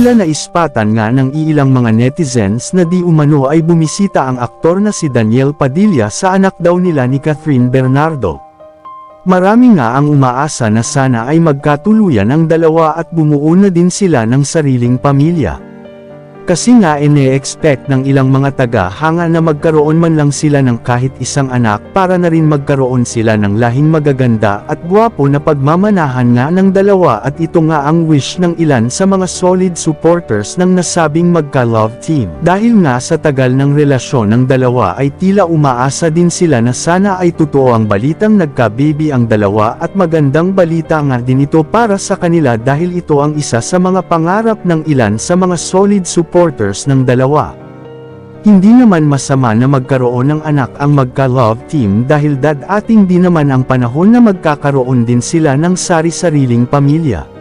Tila naispatan nga ng ilang mga netizens na di umano ay bumisita ang aktor na si Daniel Padilla sa anak daw nila ni Catherine Bernardo. Marami nga ang umaasa na sana ay magkatuluyan ang dalawa at bumuo na din sila ng sariling pamilya. Kasi nga ine-expect ng ilang mga taga-hanga na magkaroon man lang sila ng kahit isang anak para na rin magkaroon sila ng lahing magaganda at gwapo na pagmamanahan nga ng dalawa, at ito nga ang wish ng ilan sa mga solid supporters ng nasabing magka-love team. Dahil nga sa tagal ng relasyon ng dalawa ay tila umaasa din sila na sana ay totoo ang balitang nagka-baby ang dalawa, at magandang balita nga din ito para sa kanila dahil ito ang isa sa mga pangarap ng ilan sa mga solid supporters ng dalawa. Hindi naman masama na magkaroon ng anak ang magka-love team dahil dadating din naman ang panahon na magkakaroon din sila ng sari-sariling pamilya.